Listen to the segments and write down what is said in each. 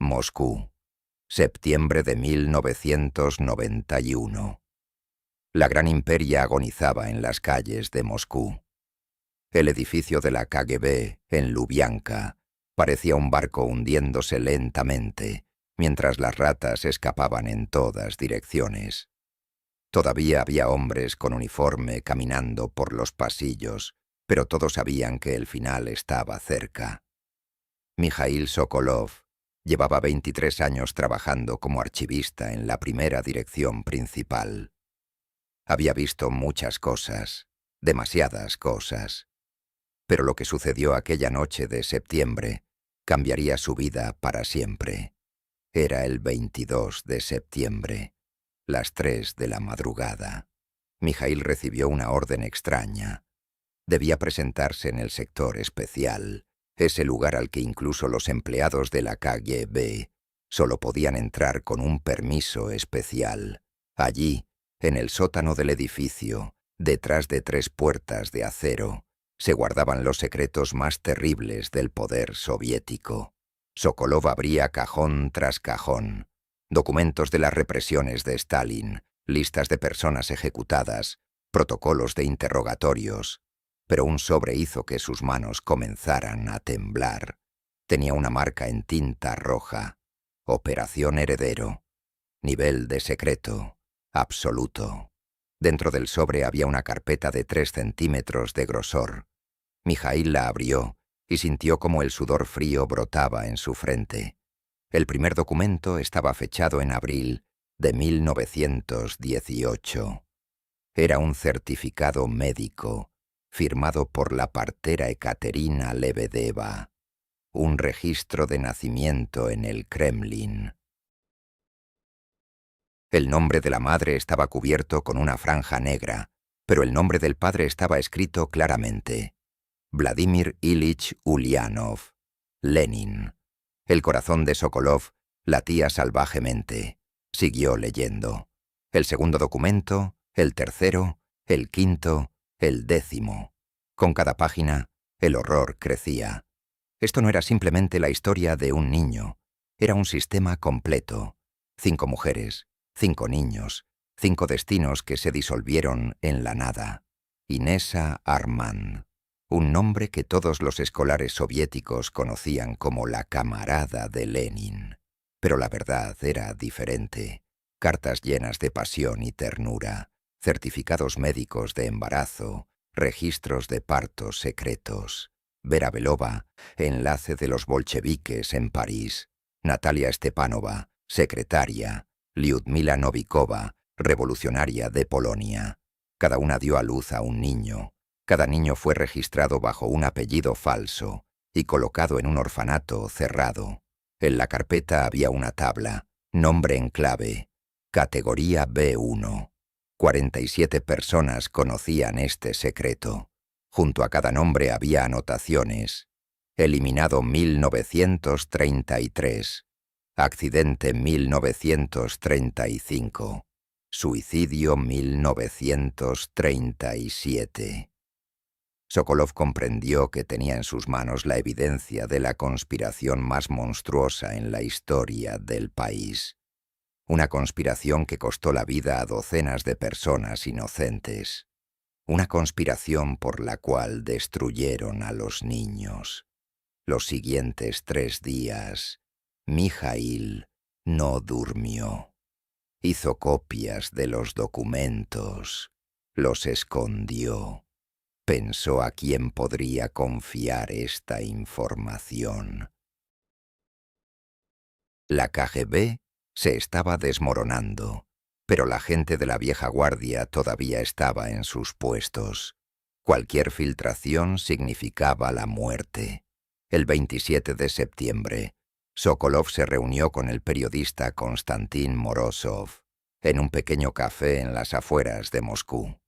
Moscú, septiembre de 1991. La Gran Imperia agonizaba en las calles de Moscú. El edificio de la KGB, en Lubianka, parecía un barco hundiéndose lentamente, mientras las ratas escapaban en todas direcciones. Todavía había hombres con uniforme caminando por los pasillos, pero todos sabían que el final estaba cerca. Mikhail Sokolov llevaba 23 años trabajando como archivista en la primera dirección principal. Había visto muchas cosas, demasiadas cosas. Pero lo que sucedió aquella noche de septiembre cambiaría su vida para siempre. Era el 22 de septiembre, las 3 de la madrugada. Mikhail recibió una orden extraña. Debía presentarse en el sector especial, ese lugar al que incluso los empleados de la KGB solo podían entrar con un permiso especial. Allí, en el sótano del edificio, detrás de 3 puertas de acero, se guardaban los secretos más terribles del poder soviético. Sokolov abría cajón tras cajón. Documentos de las represiones de Stalin, listas de personas ejecutadas, protocolos de interrogatorios. Pero un sobre hizo que sus manos comenzaran a temblar. Tenía una marca en tinta roja. Operación Heredero. Nivel de secreto. Absoluto. Dentro del sobre había una carpeta de 3 centímetros de grosor. Mikhail la abrió y sintió como el sudor frío brotaba en su frente. El primer documento estaba fechado en abril de 1918. Era un certificado médico, firmado por la partera Ekaterina Lebedeva, un registro de nacimiento en el Kremlin. El nombre de la madre estaba cubierto con una franja negra, pero el nombre del padre estaba escrito claramente. Vladimir Ilich Ulyanov, Lenin. El corazón de Sokolov latía salvajemente. Siguió leyendo. El segundo documento, el tercero, el quinto, el 10º. Con cada página, el horror crecía. Esto no era simplemente la historia de un niño. Era un sistema completo. 5 mujeres, 5 niños, 5 destinos que se disolvieron en la nada. Inessa Arman. Un nombre que todos los escolares soviéticos conocían como la camarada de Lenin. Pero la verdad era diferente. Cartas llenas de pasión y ternura, certificados médicos de embarazo, registros de partos secretos. Vera Belova, enlace de los bolcheviques en París. Natalia Stepanova, secretaria. Lyudmila Novikova, revolucionaria de Polonia. Cada una dio a luz a un niño. Cada niño fue registrado bajo un apellido falso y colocado en un orfanato cerrado. En la carpeta había una tabla, nombre en clave, categoría B1. 47 personas conocían este secreto. Junto a cada nombre había anotaciones. Eliminado 1933. Accidente 1935. Suicidio 1937. Sokolov comprendió que tenía en sus manos la evidencia de la conspiración más monstruosa en la historia del país. Una conspiración que costó la vida a docenas de personas inocentes. Una conspiración por la cual destruyeron a los niños. Los siguientes 3 días, Mikhail no durmió. Hizo copias de los documentos. Los escondió. Pensó a quién podría confiar esta información. La KGB se estaba desmoronando, pero la gente de la vieja guardia todavía estaba en sus puestos. Cualquier filtración significaba la muerte. El 27 de septiembre, Sokolov se reunió con el periodista Konstantin Morozov en un pequeño café en las afueras de Moscú.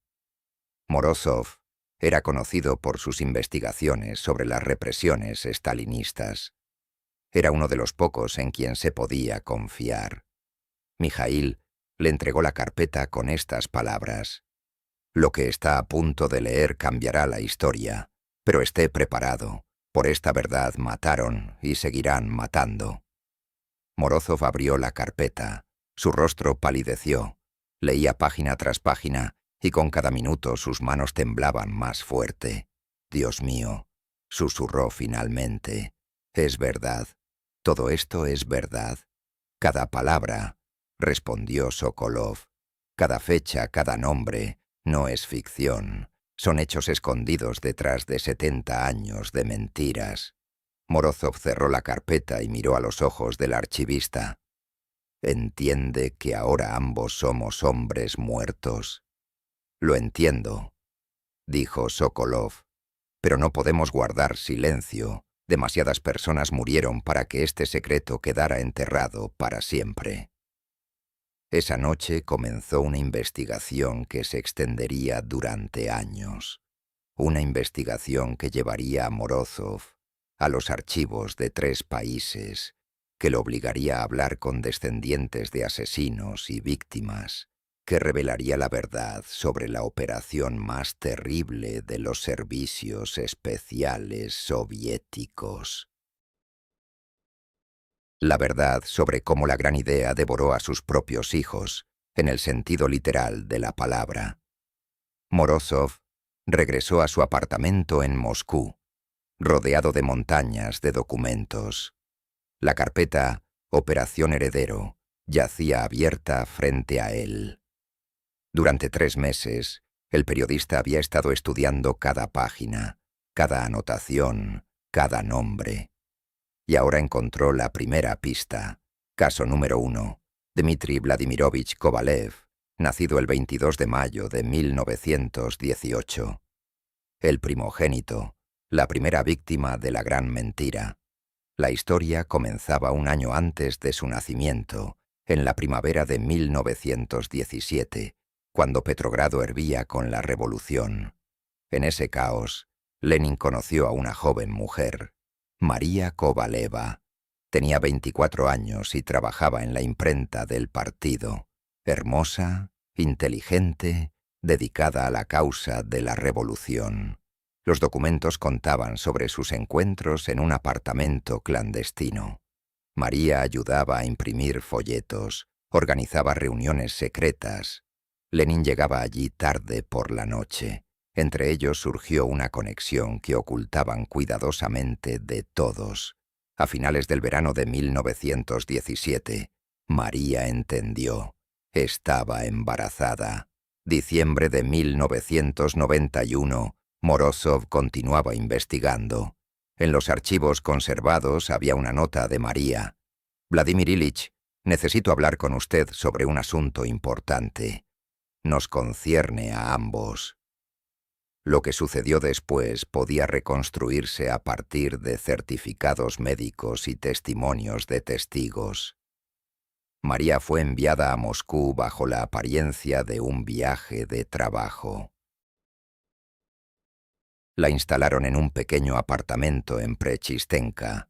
Morozov era conocido por sus investigaciones sobre las represiones estalinistas. Era uno de los pocos en quien se podía confiar. Mikhail le entregó la carpeta con estas palabras. Lo que está a punto de leer cambiará la historia, pero esté preparado. Por esta verdad mataron y seguirán matando. Morozov abrió la carpeta. Su rostro palideció. Leía página tras página, y con cada minuto sus manos temblaban más fuerte. «Dios mío», susurró finalmente. «Es verdad. Todo esto es verdad. Cada palabra», respondió Sokolov. «Cada fecha, cada nombre, no es ficción. Son hechos escondidos detrás de 70 años de mentiras». Morozov cerró la carpeta y miró a los ojos del archivista. «¿Entiende que ahora ambos somos hombres muertos?» «Lo entiendo», dijo Sokolov. «Pero no podemos guardar silencio. Demasiadas personas murieron para que este secreto quedara enterrado para siempre». Esa noche comenzó una investigación que se extendería durante años. Una investigación que llevaría a Morozov a los archivos de 3 países, que lo obligaría a hablar con descendientes de asesinos y víctimas, que revelaría la verdad sobre la operación más terrible de los servicios especiales soviéticos. La verdad sobre cómo la gran idea devoró a sus propios hijos, en el sentido literal de la palabra. Morozov regresó a su apartamento en Moscú, rodeado de montañas de documentos. La carpeta Operación Heredero yacía abierta frente a él. Durante 3 meses, el periodista había estado estudiando cada página, cada anotación, cada nombre. Y ahora encontró la primera pista. Caso número 1. Dmitri Vladimirovich Kovalev, nacido el 22 de mayo de 1918. El primogénito, la primera víctima de la gran mentira. La historia comenzaba un año antes de su nacimiento, en la primavera de 1917, cuando Petrogrado hervía con la revolución. En ese caos, Lenin conoció a una joven mujer, María Kovaleva. Tenía 24 años y trabajaba en la imprenta del partido. Hermosa, inteligente, dedicada a la causa de la revolución. Los documentos contaban sobre sus encuentros en un apartamento clandestino. María ayudaba a imprimir folletos, organizaba reuniones secretas. Lenin llegaba allí tarde por la noche. Entre ellos surgió una conexión que ocultaban cuidadosamente de todos. A finales del verano de 1917, María entendió. Estaba embarazada. Diciembre de 1991, Morozov continuaba investigando. En los archivos conservados había una nota de María. «Vladimir Ilich, necesito hablar con usted sobre un asunto importante. Nos concierne a ambos». Lo que sucedió después podía reconstruirse a partir de certificados médicos y testimonios de testigos. María fue enviada a Moscú bajo la apariencia de un viaje de trabajo. La instalaron en un pequeño apartamento en Prechistenka.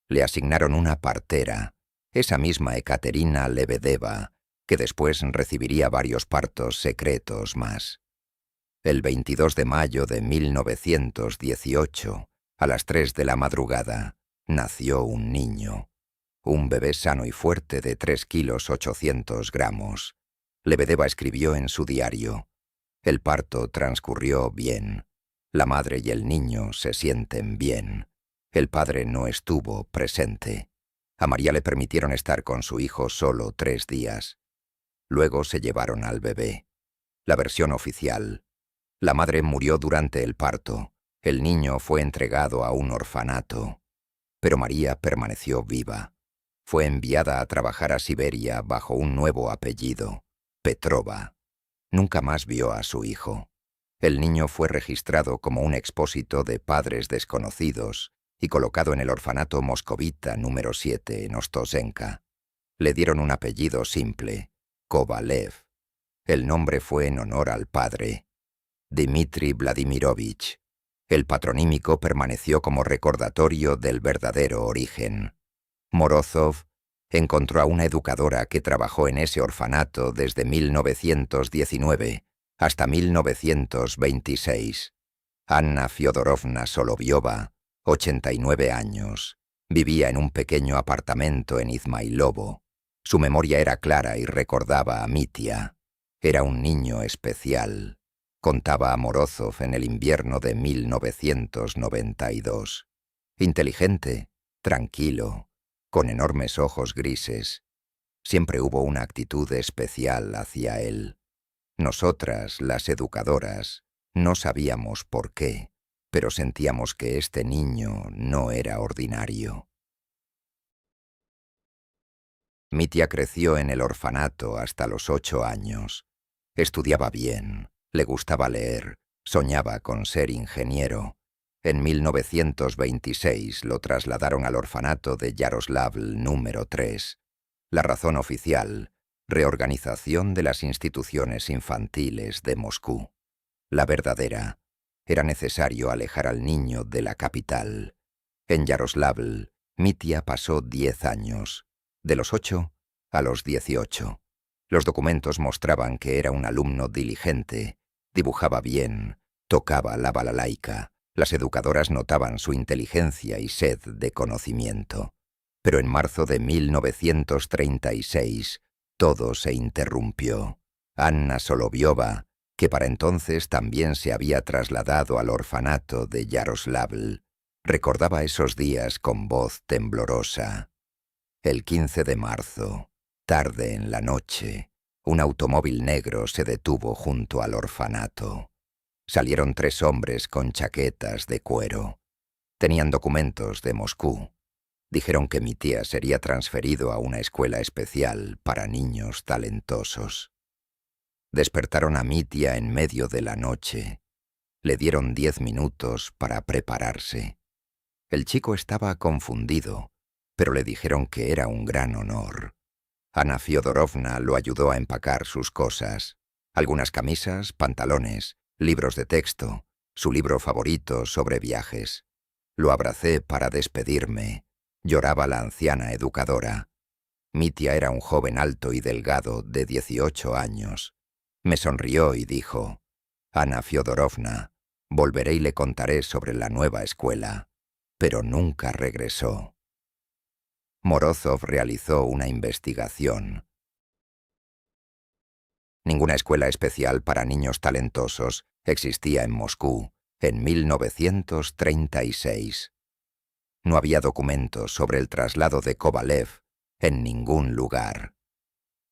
Le asignaron una partera, esa misma Ekaterina Lebedeva, que después recibiría varios partos secretos más. El 22 de mayo de 1918, a las 3 de la madrugada, nació un niño. Un bebé sano y fuerte de 3 kilos 800 gramos. Lebedeva escribió en su diario: «El parto transcurrió bien. La madre y el niño se sienten bien. El padre no estuvo presente. A María le permitieron estar con su hijo solo 3 días. Luego se llevaron al bebé». La versión oficial: la madre murió durante el parto. El niño fue entregado a un orfanato. Pero María permaneció viva. Fue enviada a trabajar a Siberia bajo un nuevo apellido, Petrova. Nunca más vio a su hijo. El niño fue registrado como un expósito de padres desconocidos y colocado en el orfanato moscovita número 7 en Ostosenka. Le dieron un apellido simple, Kovalev. El nombre fue en honor al padre, Dmitri Vladimirovich. El patronímico permaneció como recordatorio del verdadero origen. Morozov encontró a una educadora que trabajó en ese orfanato desde 1919 hasta 1926. Anna Fyodorovna Soloviova, 89 años. Vivía en un pequeño apartamento en Izmailovo. Su memoria era clara y recordaba a Mitya. Era un niño especial. Contaba a Morozov en el invierno de 1992. Inteligente, tranquilo, con enormes ojos grises. Siempre hubo una actitud especial hacia él. Nosotras, las educadoras, no sabíamos por qué, pero sentíamos que este niño no era ordinario. Mitya creció en el orfanato hasta los 8 años. Estudiaba bien, le gustaba leer, soñaba con ser ingeniero. En 1926 lo trasladaron al orfanato de Yaroslavl número 3. La razón oficial: reorganización de las instituciones infantiles de Moscú. La verdadera: era necesario alejar al niño de la capital. En Yaroslavl, Mitya pasó 10 años, de los 8 a los 18. Los documentos mostraban que era un alumno diligente, dibujaba bien, tocaba la balalaika. Las educadoras notaban su inteligencia y sed de conocimiento. Pero en marzo de 1936 todo se interrumpió. Anna Soloviova, que para entonces también se había trasladado al orfanato de Yaroslavl, recordaba esos días con voz temblorosa. El 15 de marzo, tarde en la noche, un automóvil negro se detuvo junto al orfanato. Salieron 3 hombres con chaquetas de cuero. Tenían documentos de Moscú. Dijeron que Mitya sería transferido a una escuela especial para niños talentosos. Despertaron a Mitya en medio de la noche. Le dieron 10 minutos para prepararse. El chico estaba confundido, pero le dijeron que era un gran honor. Ana Fyodorovna lo ayudó a empacar sus cosas: algunas camisas, pantalones, libros de texto, su libro favorito sobre viajes. Lo abracé para despedirme. Lloraba la anciana educadora. Mitya era un joven alto y delgado de 18 años. Me sonrió y dijo: «Ana Fyodorovna, volveré y le contaré sobre la nueva escuela». Pero nunca regresó. Morozov realizó una investigación. Ninguna escuela especial para niños talentosos existía en Moscú en 1936. No había documentos sobre el traslado de Kovalev en ningún lugar.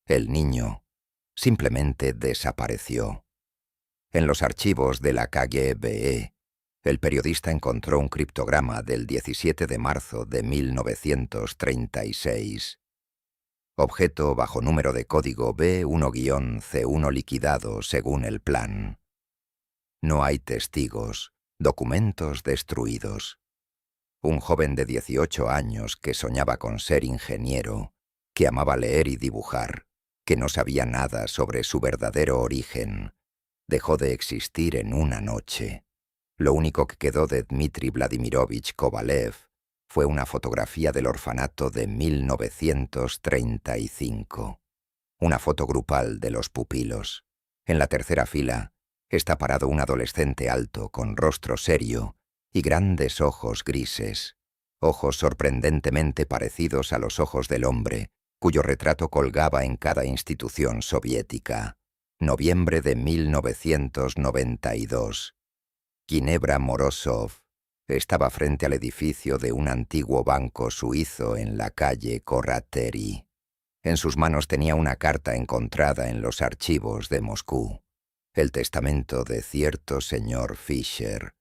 El niño simplemente desapareció. En los archivos de la KGB, el periodista encontró un criptograma del 17 de marzo de 1936. Objeto bajo número de código B1-C1 liquidado según el plan. No hay testigos, documentos destruidos. Un joven de 18 años que soñaba con ser ingeniero, que amaba leer y dibujar, que no sabía nada sobre su verdadero origen, dejó de existir en una noche. Lo único que quedó de Dmitri Vladimirovich Kovalev fue una fotografía del orfanato de 1935. Una foto grupal de los pupilos. En la tercera fila está parado un adolescente alto con rostro serio y grandes ojos grises. Ojos sorprendentemente parecidos a los ojos del hombre, cuyo retrato colgaba en cada institución soviética. Noviembre de 1992. Ginebra Morozov estaba frente al edificio de un antiguo banco suizo en la calle Korrateri. En sus manos tenía una carta encontrada en los archivos de Moscú. El testamento de cierto señor Fischer,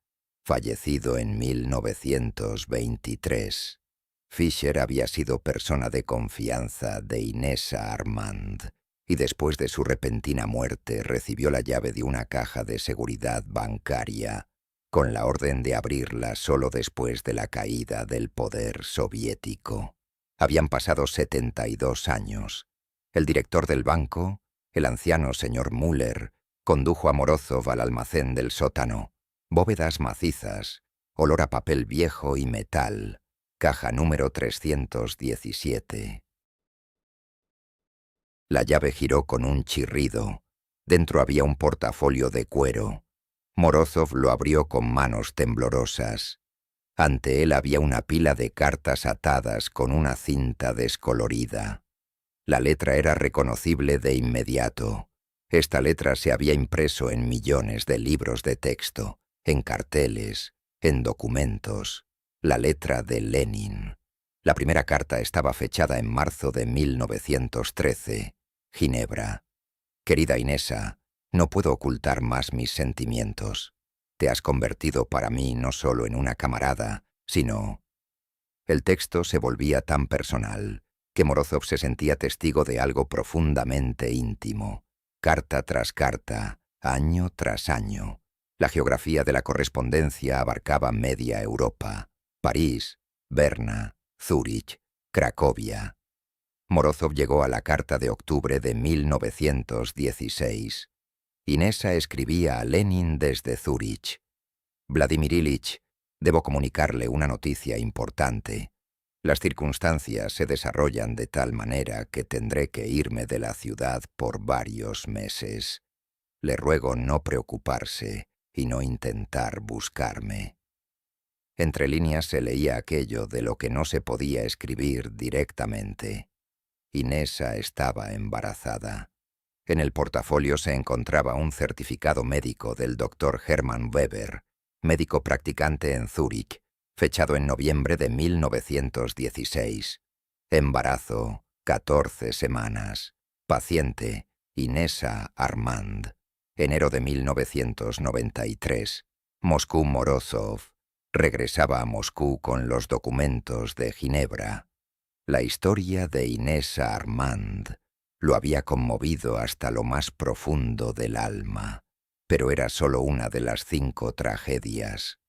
fallecido en 1923. Fischer había sido persona de confianza de Inesa Armand, y después de su repentina muerte recibió la llave de una caja de seguridad bancaria, con la orden de abrirla solo después de la caída del poder soviético. Habían pasado 72 años. El director del banco, el anciano señor Müller, condujo a Morozov al almacén del sótano. Bóvedas macizas, olor a papel viejo y metal, caja número 317. La llave giró con un chirrido. Dentro había un portafolio de cuero. Morozov lo abrió con manos temblorosas. Ante él había una pila de cartas atadas con una cinta descolorida. La letra era reconocible de inmediato. Esta letra se había impreso en millones de libros de texto, en carteles, en documentos. La letra de Lenin. La primera carta estaba fechada en marzo de 1913. Ginebra. Querida Inesa, no puedo ocultar más mis sentimientos. Te has convertido para mí no solo en una camarada, sino... El texto se volvía tan personal que Morozov se sentía testigo de algo profundamente íntimo. Carta tras carta, año tras año. La geografía de la correspondencia abarcaba media Europa. París, Berna, Zúrich, Cracovia. Morozov llegó a la carta de octubre de 1916. Inesa escribía a Lenin desde Zúrich. Vladimir Ilich, debo comunicarle una noticia importante. Las circunstancias se desarrollan de tal manera que tendré que irme de la ciudad por varios meses. Le ruego no preocuparse y no intentar buscarme. Entre líneas se leía aquello de lo que no se podía escribir directamente. Inesa estaba embarazada. En el portafolio se encontraba un certificado médico del doctor Hermann Weber, médico practicante en Zúrich, fechado en noviembre de 1916. Embarazo, 14 semanas. Paciente, Inesa Armand. Enero de 1993. Moscú Morozov. Regresaba a Moscú con los documentos de Ginebra. La historia de Inesa Armand lo había conmovido hasta lo más profundo del alma, pero era solo una de las 5 tragedias.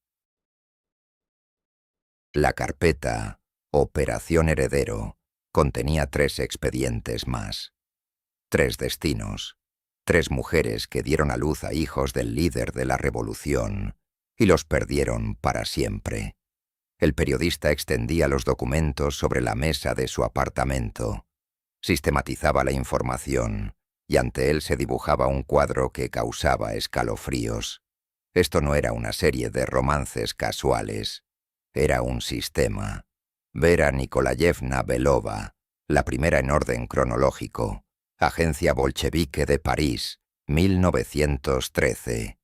La carpeta Operación Heredero contenía 3 expedientes más. 3 destinos, 3 mujeres que dieron a luz a hijos del líder de la revolución y los perdieron para siempre. El periodista extendía los documentos sobre la mesa de su apartamento. Sistematizaba la información y ante él se dibujaba un cuadro que causaba escalofríos. Esto no era una serie de romances casuales. Era un sistema. Vera Nikolayevna Belova, la primera en orden cronológico. Agencia Bolchevique de París, 1913.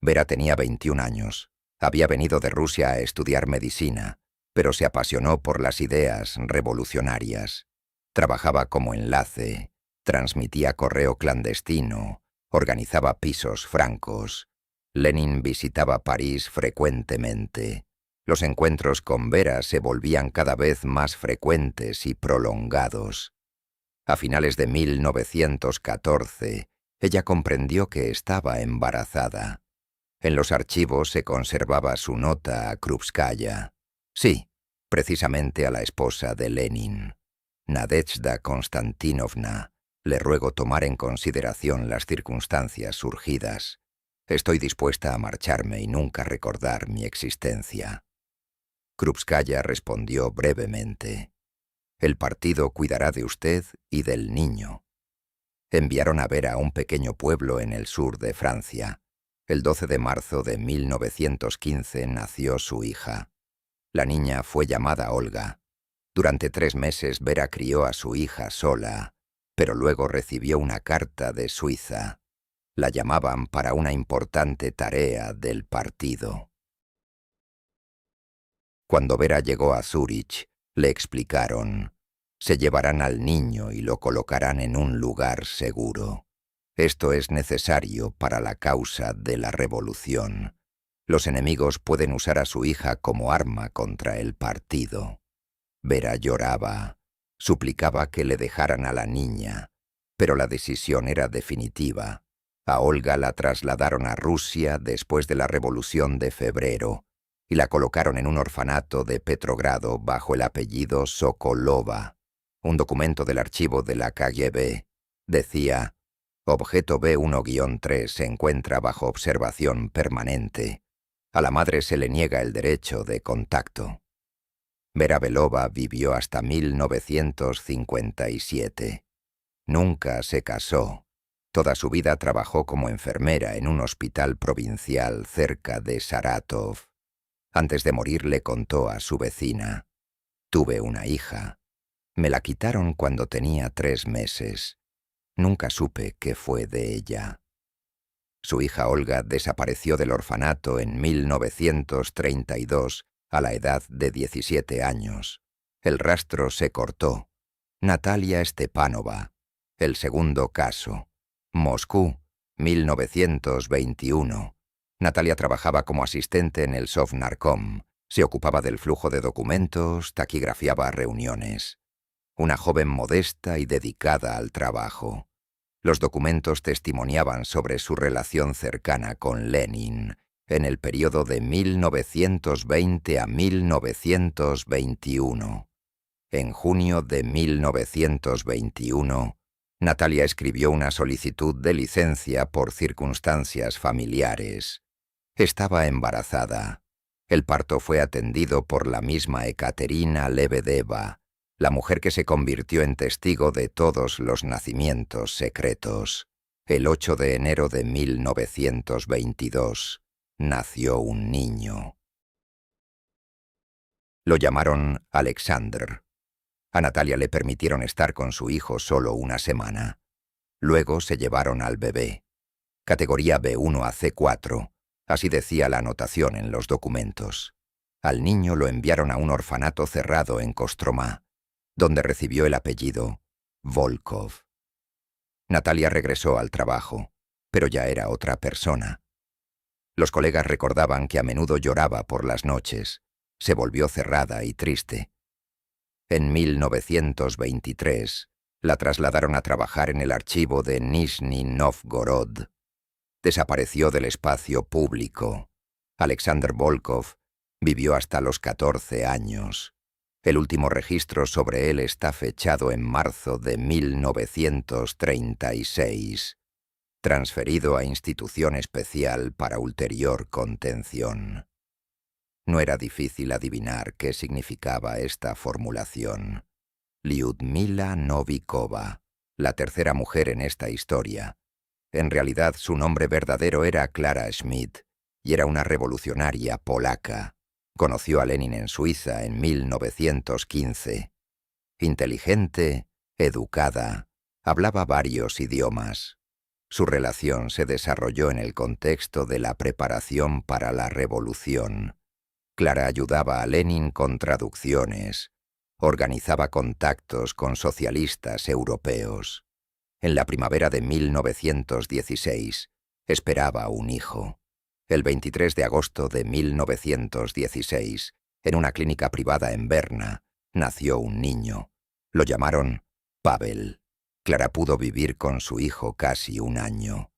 Vera tenía 21 años. Había venido de Rusia a estudiar medicina, pero se apasionó por las ideas revolucionarias. Trabajaba como enlace, transmitía correo clandestino, organizaba pisos francos. Lenin visitaba París frecuentemente. Los encuentros con Vera se volvían cada vez más frecuentes y prolongados. A finales de 1914, ella comprendió que estaba embarazada. En los archivos se conservaba su nota a Krupskaya. Sí, precisamente a la esposa de Lenin. Nadezhda Konstantinovna, le ruego tomar en consideración las circunstancias surgidas. Estoy dispuesta a marcharme y nunca recordar mi existencia. Krupskaya respondió brevemente. El partido cuidará de usted y del niño. Enviaron a Vera a un pequeño pueblo en el sur de Francia. El 12 de marzo de 1915 nació su hija. La niña fue llamada Olga. Durante 3 meses Vera crió a su hija sola, pero luego recibió una carta de Suiza. La llamaban para una importante tarea del partido. Cuando Vera llegó a Zúrich, le explicaron: se llevarán al niño y lo colocarán en un lugar seguro. Esto es necesario para la causa de la revolución. Los enemigos pueden usar a su hija como arma contra el partido. Vera lloraba, suplicaba que le dejaran a la niña, pero la decisión era definitiva. A Olga la trasladaron a Rusia después de la Revolución de Febrero y la colocaron en un orfanato de Petrogrado bajo el apellido Sokolova. Un documento del archivo de la KGB decía: objeto B1-3 se encuentra bajo observación permanente. A la madre se le niega el derecho de contacto. Vera Belova vivió hasta 1957. Nunca se casó. Toda su vida trabajó como enfermera en un hospital provincial cerca de Saratov. Antes de morir le contó a su vecina: «Tuve una hija. Me la quitaron cuando tenía 3 meses. Nunca supe qué fue de ella». Su hija Olga desapareció del orfanato en 1932 a la edad de 17 años. El rastro se cortó. Natalia Stepanova. El segundo caso. Moscú, 1921. Natalia trabajaba como asistente en el Sovnarkom. Se ocupaba del flujo de documentos, taquigrafiaba reuniones. Una joven modesta y dedicada al trabajo. Los documentos testimoniaban sobre su relación cercana con Lenin en el periodo de 1920 a 1921. En junio de 1921, Natalia escribió una solicitud de licencia por circunstancias familiares. Estaba embarazada. El parto fue atendido por la misma Ekaterina Lebedeva, la mujer que se convirtió en testigo de todos los nacimientos secretos. El 8 de enero de 1922 nació un niño. Lo llamaron Alexander. A Natalia le permitieron estar con su hijo solo una semana. Luego se llevaron al bebé. Categoría B1 a C4, así decía la anotación en los documentos. Al niño lo enviaron a un orfanato cerrado en Kostromá, donde recibió el apellido Volkov. Natalia regresó al trabajo, pero ya era otra persona. Los colegas recordaban que a menudo lloraba por las noches. Se volvió cerrada y triste. En 1923, la trasladaron a trabajar en el archivo de Nizhny Novgorod. Desapareció del espacio público. Alexander Volkov vivió hasta los 14 años. El último registro sobre él está fechado en marzo de 1936, transferido a institución especial para ulterior contención. No era difícil adivinar qué significaba esta formulación. Lyudmila Novikova, la tercera mujer en esta historia. En realidad su nombre verdadero era Clara Schmidt y era una revolucionaria polaca. Conoció a Lenin en Suiza en 1915. Inteligente, educada, hablaba varios idiomas. Su relación se desarrolló en el contexto de la preparación para la revolución. Clara ayudaba a Lenin con traducciones, organizaba contactos con socialistas europeos. En la primavera de 1916, esperaba un hijo. El 23 de agosto de 1916, en una clínica privada en Berna, nació un niño. Lo llamaron Pavel. Clara pudo vivir con su hijo casi un año.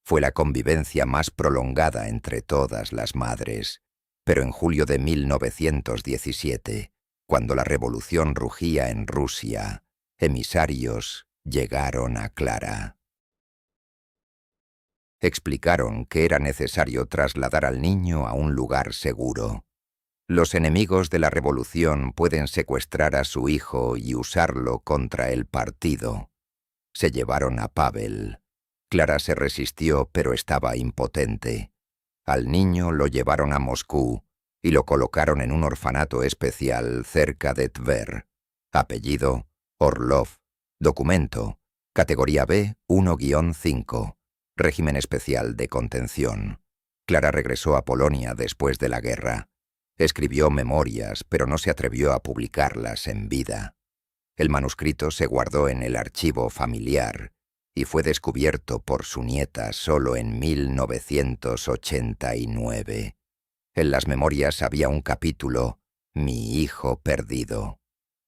Fue la convivencia más prolongada entre todas las madres. Pero en julio de 1917, cuando la revolución rugía en Rusia, emisarios llegaron a Clara. Explicaron que era necesario trasladar al niño a un lugar seguro. Los enemigos de la revolución pueden secuestrar a su hijo y usarlo contra el partido. Se llevaron a Pavel. Clara se resistió, pero estaba impotente. Al niño lo llevaron a Moscú y lo colocaron en un orfanato especial cerca de Tver. Apellido: Orlov. Documento: categoría B 1-5. Régimen especial de contención. Clara regresó a Polonia después de la guerra. Escribió memorias, pero no se atrevió a publicarlas en vida. El manuscrito se guardó en el archivo familiar y fue descubierto por su nieta solo en 1989. En las memorias había un capítulo, Mi hijo perdido,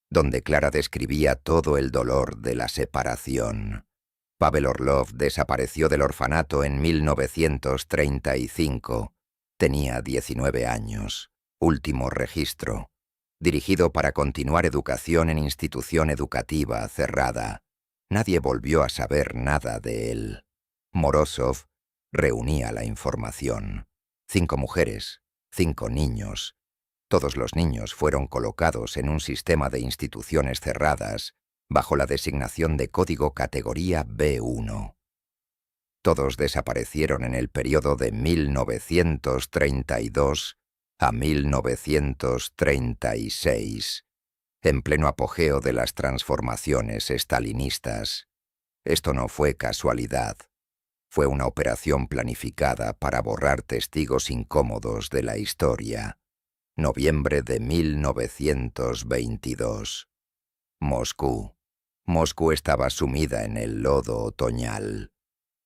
donde Clara describía todo el dolor de la separación. Pavel Orlov desapareció del orfanato en 1935. Tenía 19 años. Último registro. Dirigido para continuar educación en institución educativa cerrada. Nadie volvió a saber nada de él. Morozov reunía la información. 5 mujeres, 5 niños. Todos los niños fueron colocados en un sistema de instituciones cerradas bajo la designación de código categoría B1. Todos desaparecieron en el periodo de 1932 a 1936, en pleno apogeo de las transformaciones estalinistas. Esto no fue casualidad. Fue una operación planificada para borrar testigos incómodos de la historia. Noviembre de 1922. Moscú. Moscú estaba sumida en el lodo otoñal.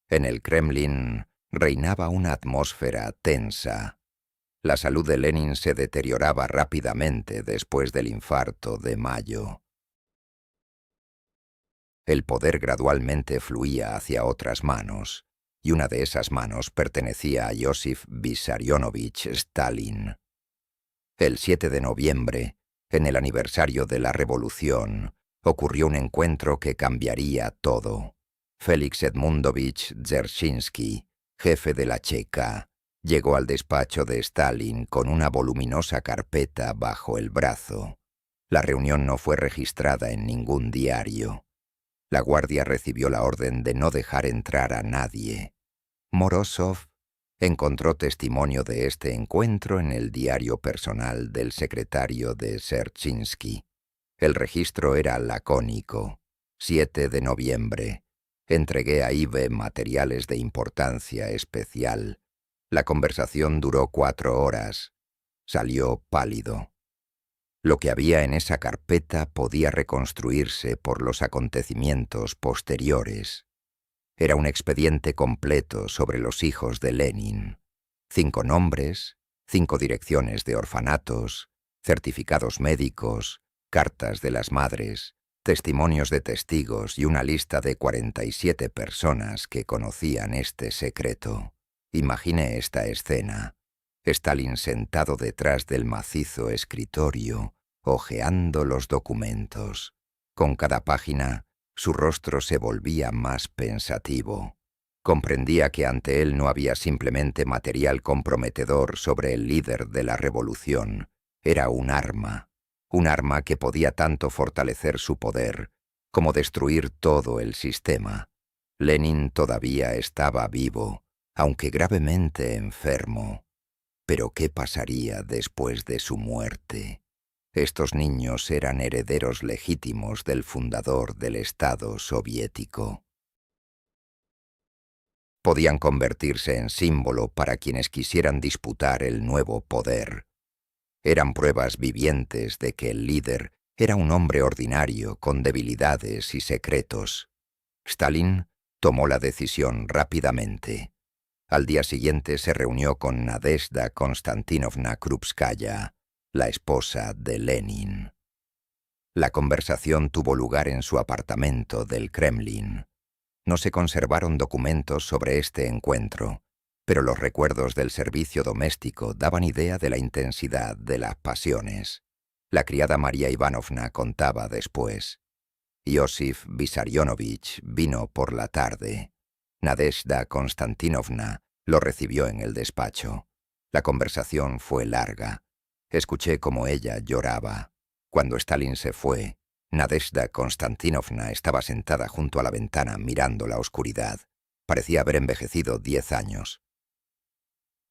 En el Kremlin reinaba una atmósfera tensa. La salud de Lenin se deterioraba rápidamente después del infarto de mayo. El poder gradualmente fluía hacia otras manos, y una de esas manos pertenecía a Joseph Vissarionovich Stalin. El 7 de noviembre, en el aniversario de la Revolución, ocurrió un encuentro que cambiaría todo. Félix Edmundovich Dzerzhinsky, jefe de la Cheka, llegó al despacho de Stalin con una voluminosa carpeta bajo el brazo. La reunión no fue registrada en ningún diario. La guardia recibió la orden de no dejar entrar a nadie. Morozov encontró testimonio de este encuentro en el diario personal del secretario de Dzerzhinsky. El registro era lacónico. 7 de noviembre. Entregué a Ive materiales de importancia especial. La conversación duró 4 horas. Salió pálido. Lo que había en esa carpeta podía reconstruirse por los acontecimientos posteriores. Era un expediente completo sobre los hijos de Lenin. 5 nombres, 5 direcciones de orfanatos, certificados médicos, cartas de las madres, testimonios de testigos y una lista de 47 personas que conocían este secreto. Imaginé esta escena. Stalin sentado detrás del macizo escritorio, hojeando los documentos. Con cada página, su rostro se volvía más pensativo. Comprendía que ante él no había simplemente material comprometedor sobre el líder de la revolución. Era un arma que podía tanto fortalecer su poder como destruir todo el sistema. Lenin todavía estaba vivo, aunque gravemente enfermo. Pero ¿qué pasaría después de su muerte? Estos niños eran herederos legítimos del fundador del Estado soviético. Podían convertirse en símbolo para quienes quisieran disputar el nuevo poder. Eran pruebas vivientes de que el líder era un hombre ordinario con debilidades y secretos. Stalin tomó la decisión rápidamente. Al día siguiente se reunió con Nadezhda Konstantinovna Krupskaya, la esposa de Lenin. La conversación tuvo lugar en su apartamento del Kremlin. No se conservaron documentos sobre este encuentro, pero los recuerdos del servicio doméstico daban idea de la intensidad de las pasiones. La criada María Ivanovna contaba después. Joseph Vissarionovich vino por la tarde. Nadezhda Konstantinovna lo recibió en el despacho. La conversación fue larga. Escuché cómo ella lloraba. Cuando Stalin se fue, Nadezhda Konstantinovna estaba sentada junto a la ventana mirando la oscuridad. Parecía haber envejecido 10 años.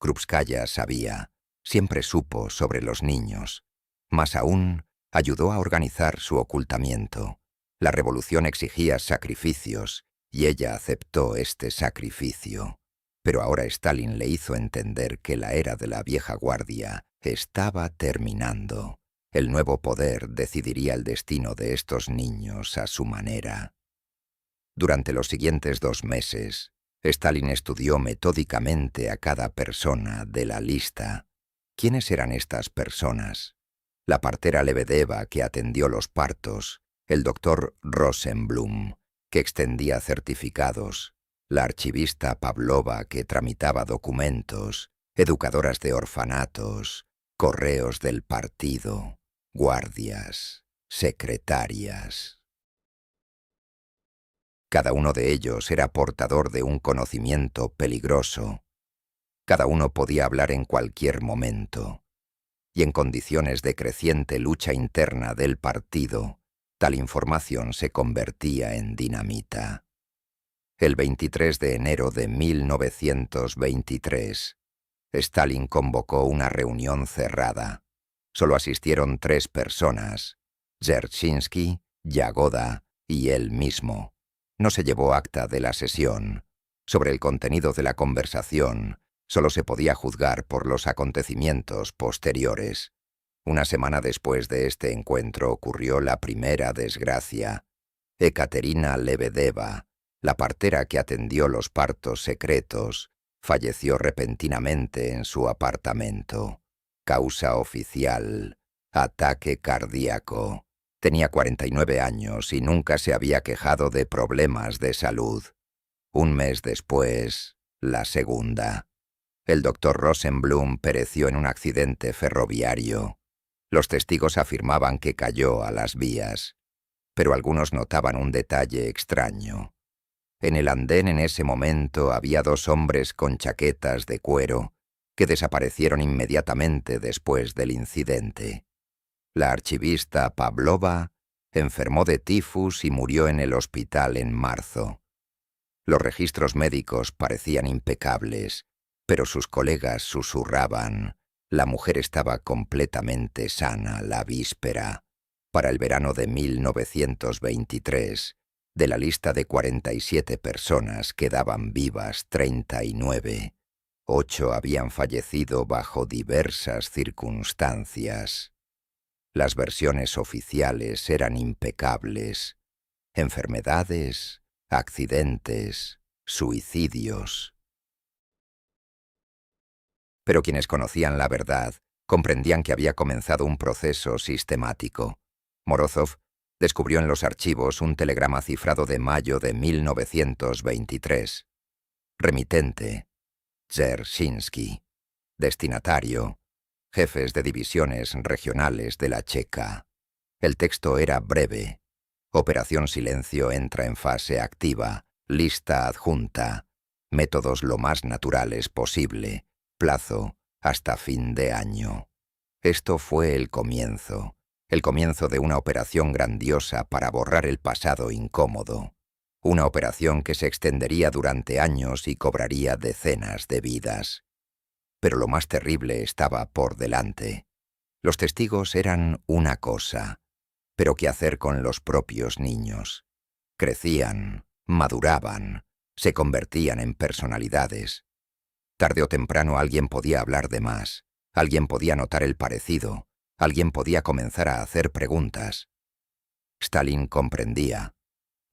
Krupskaya sabía, siempre supo sobre los niños. Más aún, ayudó a organizar su ocultamiento. La revolución exigía sacrificios, y ella aceptó este sacrificio. Pero ahora Stalin le hizo entender que la era de la vieja guardia estaba terminando. El nuevo poder decidiría el destino de estos niños a su manera. Durante los siguientes 2 meses, Stalin estudió metódicamente a cada persona de la lista. ¿Quiénes eran estas personas? La partera Lebedeva que atendió los partos, el doctor Rosenblum, que extendía certificados, la archivista Pavlova que tramitaba documentos, educadoras de orfanatos, correos del partido, guardias, secretarias. Cada uno de ellos era portador de un conocimiento peligroso. Cada uno podía hablar en cualquier momento. Y en condiciones de creciente lucha interna del partido, tal información se convertía en dinamita. El 23 de enero de 1923, Stalin convocó una reunión cerrada. Solo asistieron 3 personas: Dzerzhinsky, Yagoda y él mismo. No se llevó acta de la sesión. Sobre el contenido de la conversación, solo se podía juzgar por los acontecimientos posteriores. Una semana después de este encuentro ocurrió la primera desgracia. Ekaterina Lebedeva, la partera que atendió los partos secretos, falleció repentinamente en su apartamento. Causa oficial: ataque cardíaco. Tenía 49 años y nunca se había quejado de problemas de salud. Un mes después, la segunda. El doctor Rosenblum pereció en un accidente ferroviario. Los testigos afirmaban que cayó a las vías, pero algunos notaban un detalle extraño. En el andén en ese momento había 2 hombres con chaquetas de cuero que desaparecieron inmediatamente después del incidente. La archivista Pavlova enfermó de tifus y murió en el hospital en marzo. Los registros médicos parecían impecables, pero sus colegas susurraban: la mujer estaba completamente sana la víspera. Para el verano de 1923, de la lista de 47 personas quedaban vivas 39. 8 habían fallecido bajo diversas circunstancias. Las versiones oficiales eran impecables: enfermedades, accidentes, suicidios. Pero quienes conocían la verdad comprendían que había comenzado un proceso sistemático. Morozov descubrió en los archivos un telegrama cifrado de mayo de 1923. Remitente: Dzerzhinsky. Destinatario: jefes de divisiones regionales de la Checa. El texto era breve: Operación Silencio entra en fase activa. Lista adjunta. Métodos lo más naturales posible. Plazo: hasta fin de año. Esto fue el comienzo de una operación grandiosa para borrar el pasado incómodo. Una operación que se extendería durante años y cobraría decenas de vidas. Pero lo más terrible estaba por delante. Los testigos eran una cosa, pero ¿qué hacer con los propios niños? Crecían, maduraban, se convertían en personalidades. Tarde o temprano alguien podía hablar de más, alguien podía notar el parecido, alguien podía comenzar a hacer preguntas. Stalin comprendía.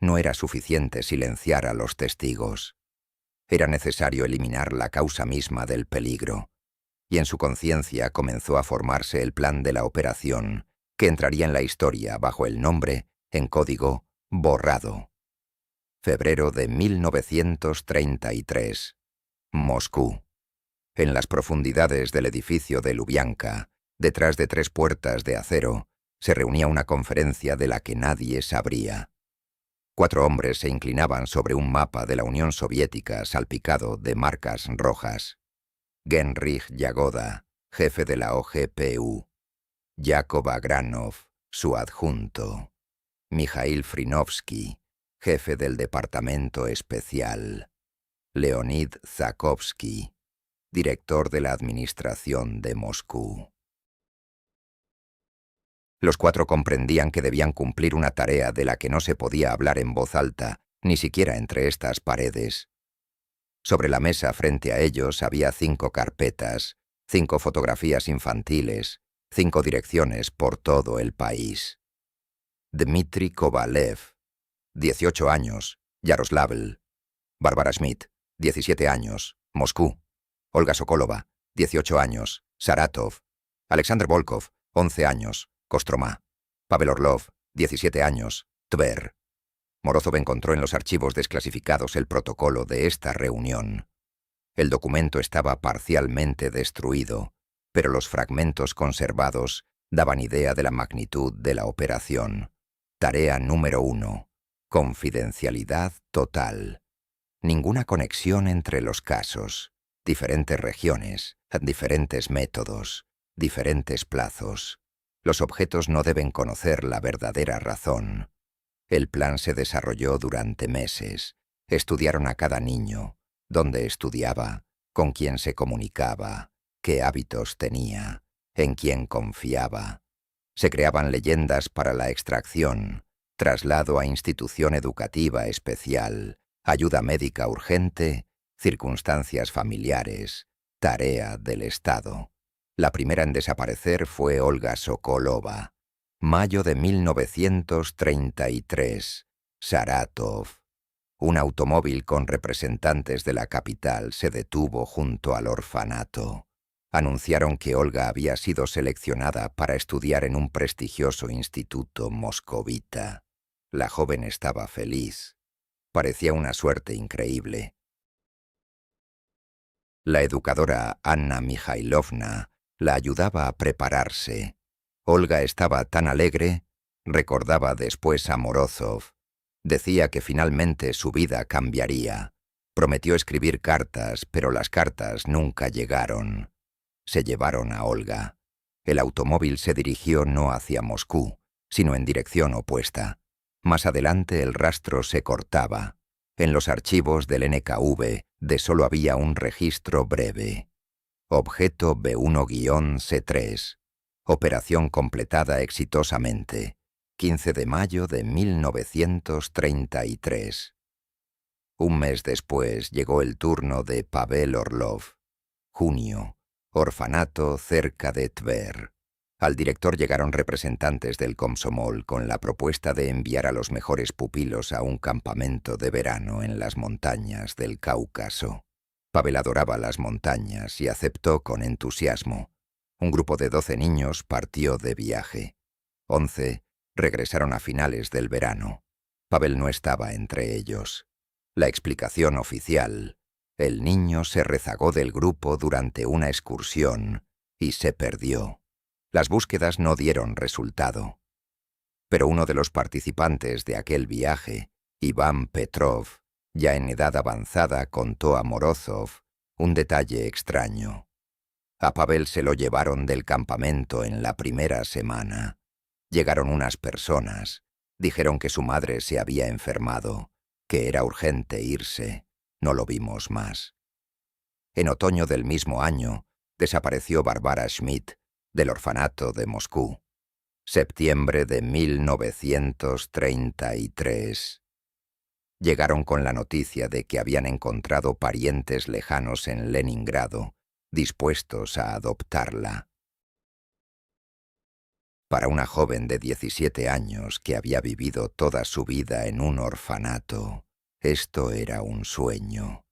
No era suficiente silenciar a los testigos. Era necesario eliminar la causa misma del peligro. Y en su conciencia comenzó a formarse el plan de la operación, que entraría en la historia bajo el nombre, en código, borrado. Febrero de 1933. Moscú. En las profundidades del edificio de Lubianka, detrás de 3 puertas de acero, se reunía una conferencia de la que nadie sabría. 4 hombres se inclinaban sobre un mapa de la Unión Soviética salpicado de marcas rojas. Genrikh Yagoda, jefe de la OGPU. Yakov Agranov, su adjunto. Mikhail Frinovsky, jefe del Departamento Especial. Leonid Zakovsky, director de la Administración de Moscú. Los 4 comprendían que debían cumplir una tarea de la que no se podía hablar en voz alta, ni siquiera entre estas paredes. Sobre la mesa frente a ellos había 5 carpetas, 5 fotografías infantiles, 5 direcciones por todo el país. Dmitry Kovalev, 18 años, Yaroslavl. Bárbara Schmidt, 17 años, Moscú. Olga Sokolova, 18 años, Saratov. Alexander Volkov, 11 años, Kostromá. Pavel Orlov, 17 años, Tver. Morozov encontró en los archivos desclasificados el protocolo de esta reunión. El documento estaba parcialmente destruido, pero los fragmentos conservados daban idea de la magnitud de la operación. Tarea número 1. Confidencialidad total. Ninguna conexión entre los casos. Diferentes regiones, diferentes métodos, diferentes plazos. Los objetos no deben conocer la verdadera razón. El plan se desarrolló durante meses. Estudiaron a cada niño, dónde estudiaba, con quién se comunicaba, qué hábitos tenía, en quién confiaba. Se creaban leyendas para la extracción, traslado a institución educativa especial, ayuda médica urgente, circunstancias familiares, tarea del Estado. La primera en desaparecer fue Olga Sokolova. Mayo de 1933. Saratov. Un automóvil con representantes de la capital se detuvo junto al orfanato. Anunciaron que Olga había sido seleccionada para estudiar en un prestigioso instituto moscovita. La joven estaba feliz. Parecía una suerte increíble. La educadora Anna Mikhailovna la ayudaba a prepararse. Olga estaba tan alegre, recordaba después a Morozov. Decía que finalmente su vida cambiaría. Prometió escribir cartas, pero las cartas nunca llegaron. Se llevaron a Olga. El automóvil se dirigió no hacia Moscú, sino en dirección opuesta. Más adelante el rastro se cortaba. En los archivos del NKV de solo había un registro breve. Objeto B1-C3. Operación completada exitosamente. 15 de mayo de 1933. Un mes después llegó el turno de Pavel Orlov. Junio. Orfanato cerca de Tver. Al director llegaron representantes del Komsomol con la propuesta de enviar a los mejores pupilos a un campamento de verano en las montañas del Cáucaso. Pavel adoraba las montañas y aceptó con entusiasmo. Un grupo de 12 niños partió de viaje. 11 regresaron a finales del verano. Pavel no estaba entre ellos. La explicación oficial: el niño se rezagó del grupo durante una excursión y se perdió. Las búsquedas no dieron resultado. Pero uno de los participantes de aquel viaje, Iván Petrov, ya en edad avanzada, contó a Morozov un detalle extraño. A Pavel se lo llevaron del campamento en la primera semana. Llegaron unas personas. Dijeron que su madre se había enfermado, que era urgente irse. No lo vimos más. En otoño del mismo año, desapareció Barbara Schmidt, del orfanato de Moscú. Septiembre de 1933. Llegaron con la noticia de que habían encontrado parientes lejanos en Leningrado, dispuestos a adoptarla. Para una joven de 17 años que había vivido toda su vida en un orfanato, esto era un sueño.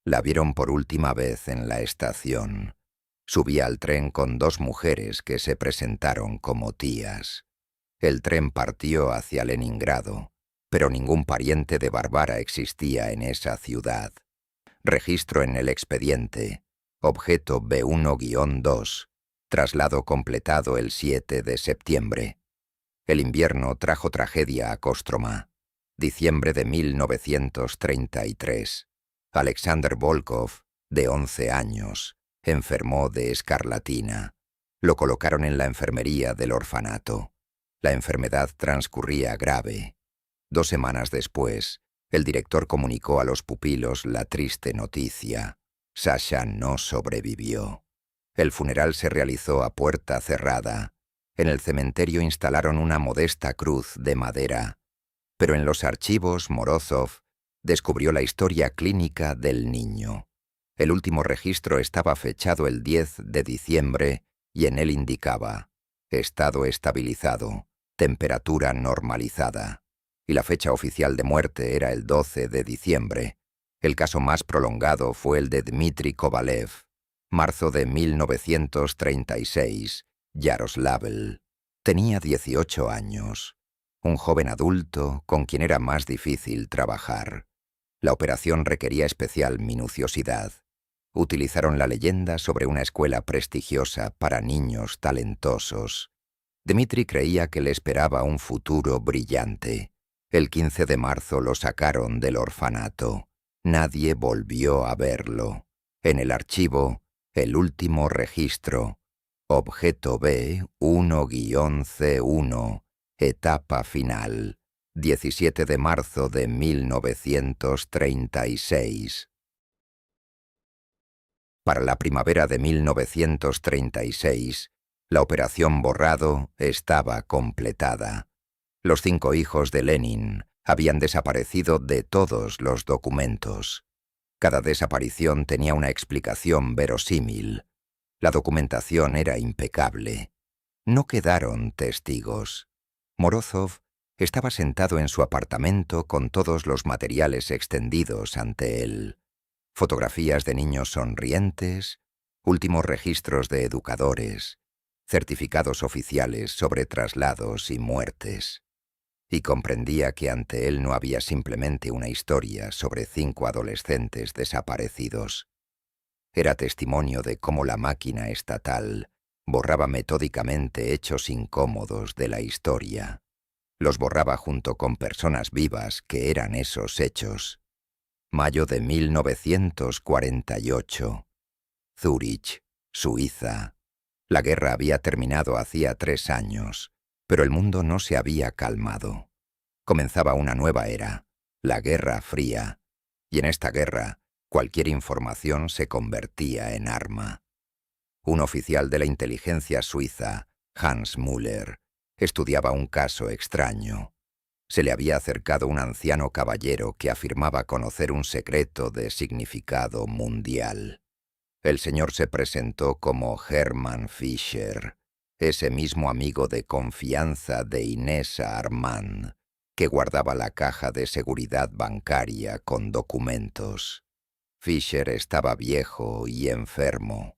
La vieron por última vez en la estación. Subía al tren con 2 mujeres que se presentaron como tías. El tren partió hacia Leningrado, pero ningún pariente de Barbara existía en esa ciudad. Registro en el expediente. Objeto B1-2. Traslado completado el 7 de septiembre. El invierno trajo tragedia a Kostroma. Diciembre de 1933. Alexander Volkov, de 11 años, enfermó de escarlatina. Lo colocaron en la enfermería del orfanato. La enfermedad transcurría grave. 2 semanas después, el director comunicó a los pupilos la triste noticia: Sasha no sobrevivió. El funeral se realizó a puerta cerrada. En el cementerio instalaron una modesta cruz de madera. Pero en los archivos Morozov descubrió la historia clínica del niño. El último registro estaba fechado el 10 de diciembre y en él indicaba: estado estabilizado, temperatura normalizada. Y la fecha oficial de muerte era el 12 de diciembre. El caso más prolongado fue el de Dmitry Kovalev. Marzo de 1936, Yaroslavl. Tenía 18 años. Un joven adulto con quien era más difícil trabajar. La operación requería especial minuciosidad. Utilizaron la leyenda sobre una escuela prestigiosa para niños talentosos. Dmitry creía que le esperaba un futuro brillante. El 15 de marzo lo sacaron del orfanato. Nadie volvió a verlo. En el archivo, el último registro. Objeto B 1-C1. Etapa final. 17 de marzo de 1936. Para la primavera de 1936, la operación Borrado estaba completada. Los 5 hijos de Lenin habían desaparecido de todos los documentos. Cada desaparición tenía una explicación verosímil. La documentación era impecable. No quedaron testigos. Morozov estaba sentado en su apartamento con todos los materiales extendidos ante él. Fotografías de niños sonrientes, últimos registros de educadores, certificados oficiales sobre traslados y muertes. Y comprendía que ante él no había simplemente una historia sobre 5 adolescentes desaparecidos. Era testimonio de cómo la máquina estatal borraba metódicamente hechos incómodos de la historia. Los borraba junto con personas vivas que eran esos hechos. Mayo de 1948. Zúrich, Suiza. La guerra había terminado hacía 3 años, pero el mundo no se había calmado. Comenzaba una nueva era, la Guerra Fría, y en esta guerra cualquier información se convertía en arma. Un oficial de la inteligencia suiza, Hans Müller, estudiaba un caso extraño. Se le había acercado un anciano caballero que afirmaba conocer un secreto de significado mundial. El señor se presentó como Hermann Fischer, ese mismo amigo de confianza de Inés Armand, que guardaba la caja de seguridad bancaria con documentos. Fischer estaba viejo y enfermo.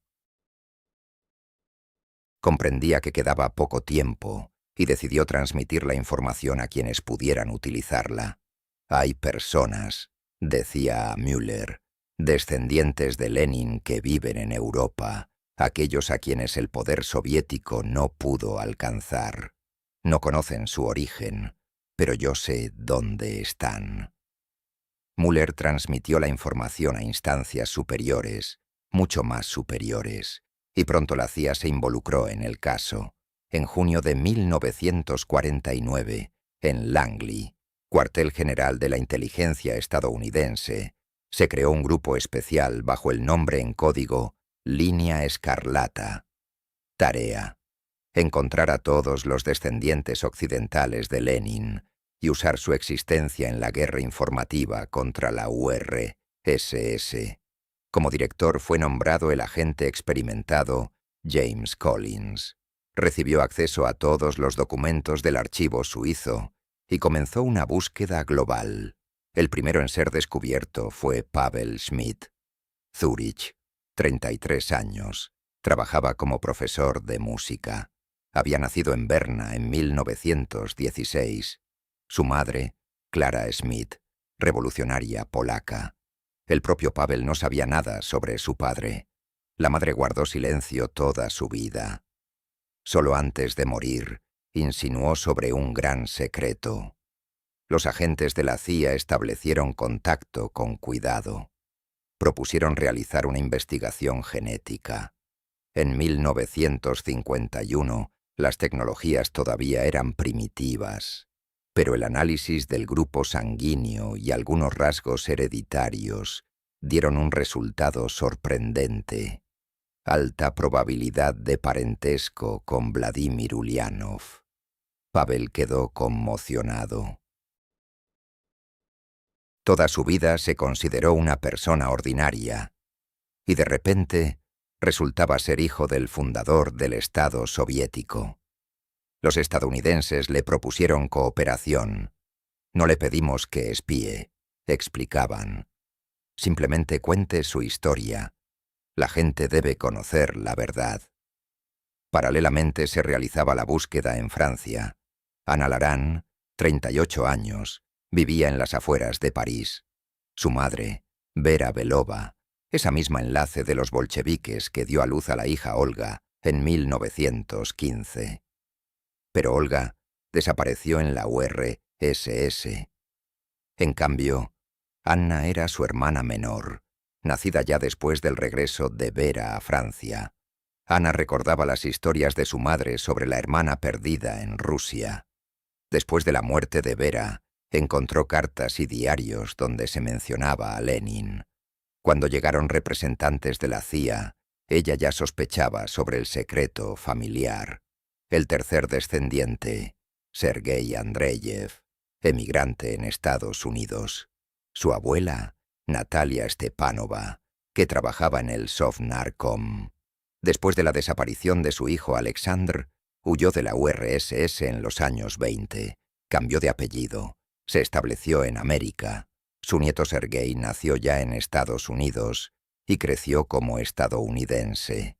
Comprendía que quedaba poco tiempo y decidió transmitir la información a quienes pudieran utilizarla. Hay personas, decía a Müller, descendientes de Lenin que viven en Europa, aquellos a quienes el poder soviético no pudo alcanzar. No conocen su origen, pero yo sé dónde están. Müller transmitió la información a instancias superiores, mucho más superiores, y pronto la CIA se involucró en el caso. En junio de 1949, en Langley, cuartel general de la inteligencia estadounidense, se creó un grupo especial bajo el nombre en código Línea Escarlata. Tarea: encontrar a todos los descendientes occidentales de Lenin y usar su existencia en la guerra informativa contra la URSS. Como director fue nombrado el agente experimentado James Collins. Recibió acceso a todos los documentos del archivo suizo y comenzó una búsqueda global. El primero en ser descubierto fue Pavel Schmidt. Zúrich, 33 años. Trabajaba como profesor de música. Había nacido en Berna en 1916. Su madre, Clara Schmidt, revolucionaria polaca. El propio Pavel no sabía nada sobre su padre. La madre guardó silencio toda su vida. Solo antes de morir, insinuó sobre un gran secreto. Los agentes de la CIA establecieron contacto con cuidado. Propusieron realizar una investigación genética. En 1951, las tecnologías todavía eran primitivas, pero el análisis del grupo sanguíneo y algunos rasgos hereditarios dieron un resultado sorprendente. Alta probabilidad de parentesco con Vladimir Ulyanov. Pavel quedó conmocionado. Toda su vida se consideró una persona ordinaria, y de repente resultaba ser hijo del fundador del Estado soviético. Los estadounidenses le propusieron cooperación. No le pedimos que espíe, explicaban. Simplemente cuente su historia. La gente debe conocer la verdad. Paralelamente se realizaba la búsqueda en Francia. Ana Larán, 38 años, vivía en las afueras de París. Su madre, Vera Belova, esa misma enlace de los bolcheviques que dio a luz a la hija Olga en 1915. Pero Olga desapareció en la URSS. En cambio, Anna era su hermana menor, nacida ya después del regreso de Vera a Francia. Ana recordaba las historias de su madre sobre la hermana perdida en Rusia. Después de la muerte de Vera, encontró cartas y diarios donde se mencionaba a Lenin. Cuando llegaron representantes de la CIA, ella ya sospechaba sobre el secreto familiar. El tercer descendiente, Sergei Andreyev, emigrante en Estados Unidos. Su abuela, Natalia Stepanova, que trabajaba en el Sovnarkom. Después de la desaparición de su hijo Alexandr, huyó de la URSS en los años 20, cambió de apellido, se estableció en América. Su nieto Sergei nació ya en Estados Unidos y creció como estadounidense.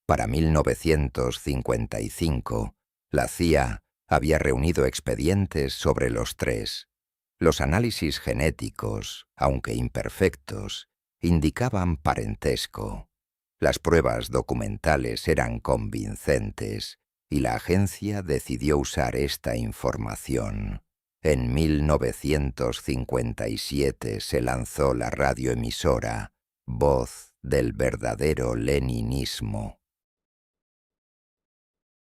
Para 1955, la CIA había reunido expedientes sobre los tres. Los análisis genéticos, aunque imperfectos, indicaban parentesco. Las pruebas documentales eran convincentes y la agencia decidió usar esta información. En 1957 se lanzó la radioemisora Voz del verdadero leninismo.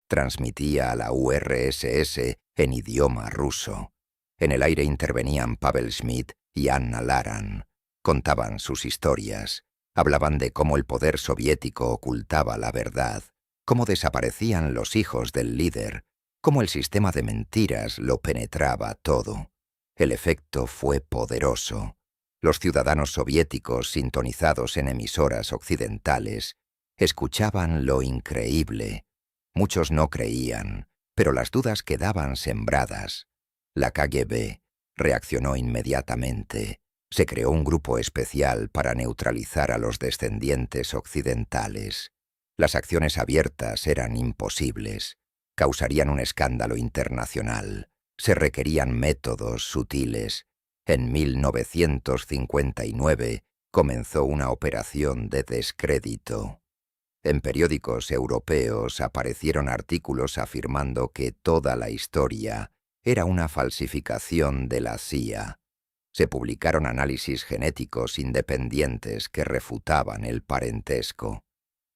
Transmitía a la URSS en idioma ruso. En el aire intervenían Pavel Schmidt y Anna Laran. Contaban sus historias. Hablaban de cómo el poder soviético ocultaba la verdad, cómo desaparecían los hijos del líder, cómo el sistema de mentiras lo penetraba todo. El efecto fue poderoso. Los ciudadanos soviéticos, sintonizados en emisoras occidentales, escuchaban lo increíble. Muchos no creían, pero las dudas quedaban sembradas. La KGB reaccionó inmediatamente. Se creó un grupo especial para neutralizar a los descendientes occidentales. Las acciones abiertas eran imposibles. Causarían un escándalo internacional. Se requerían métodos sutiles. En 1959 comenzó una operación de descrédito. En periódicos europeos aparecieron artículos afirmando que toda la historia era una falsificación de la CIA. Se publicaron análisis genéticos independientes que refutaban el parentesco.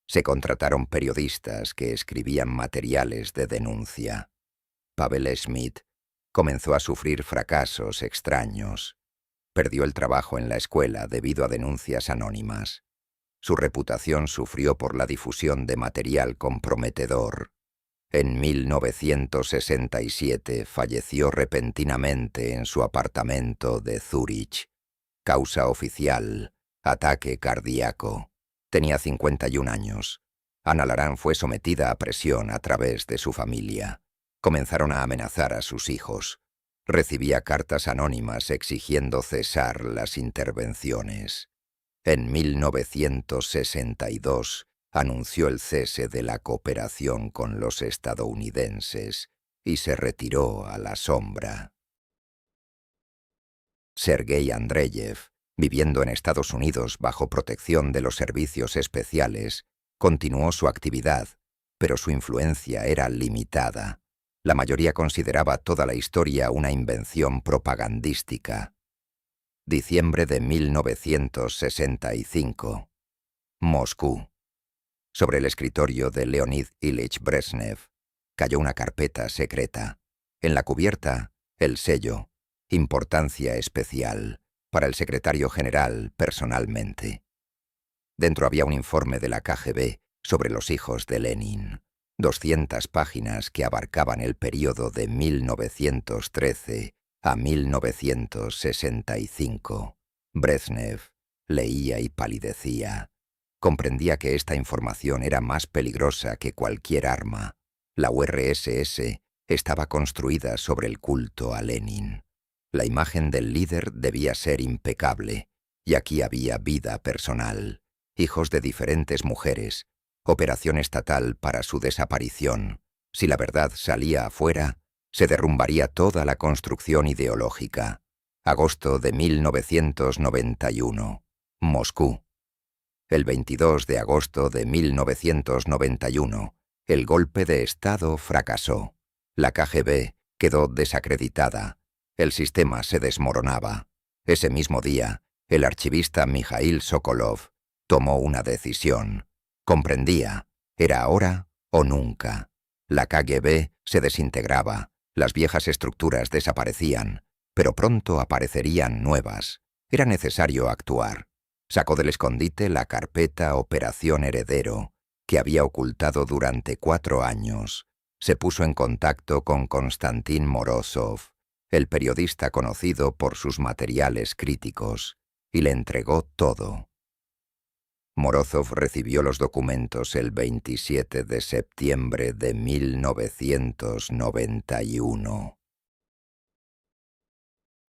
Se contrataron periodistas que escribían materiales de denuncia. Pavel Schmidt comenzó a sufrir fracasos extraños. Perdió el trabajo en la escuela debido a denuncias anónimas. Su reputación sufrió por la difusión de material comprometedor. En 1967 falleció repentinamente en su apartamento de Zúrich. Causa oficial: ataque cardíaco. Tenía 51 años. Anna Laran fue sometida a presión a través de su familia. Comenzaron a amenazar a sus hijos. Recibía cartas anónimas exigiendo cesar las intervenciones. En 1962 anunció el cese de la cooperación con los estadounidenses y se retiró a la sombra. Sergei Andreyev, viviendo en Estados Unidos bajo protección de los servicios especiales, continuó su actividad, pero su influencia era limitada. La mayoría consideraba toda la historia una invención propagandística. Diciembre de 1965. Moscú. Sobre el escritorio de Leonid Ilich Brezhnev cayó una carpeta secreta. En la cubierta, el sello, importancia especial, para el secretario general personalmente. Dentro había un informe de la KGB sobre los hijos de Lenin, 200 páginas que abarcaban el período de 1913 a 1965. Brezhnev leía y palidecía. Comprendía que esta información era más peligrosa que cualquier arma. La URSS estaba construida sobre el culto a Lenin. La imagen del líder debía ser impecable, y aquí había vida personal, hijos de diferentes mujeres, operación estatal para su desaparición. Si la verdad salía afuera, se derrumbaría toda la construcción ideológica. Agosto de 1991. Moscú. El 22 de agosto de 1991, el golpe de Estado fracasó. La KGB quedó desacreditada. El sistema se desmoronaba. Ese mismo día, el archivista Mikhail Sokolov tomó una decisión. Comprendía, era ahora o nunca. La KGB se desintegraba, las viejas estructuras desaparecían, pero pronto aparecerían nuevas. Era necesario actuar. Sacó del escondite la carpeta Operación Heredero, que había ocultado durante 4 años. Se puso en contacto con Konstantin Morozov, el periodista conocido por sus materiales críticos, y le entregó todo. Morozov recibió los documentos el 27 de septiembre de 1991.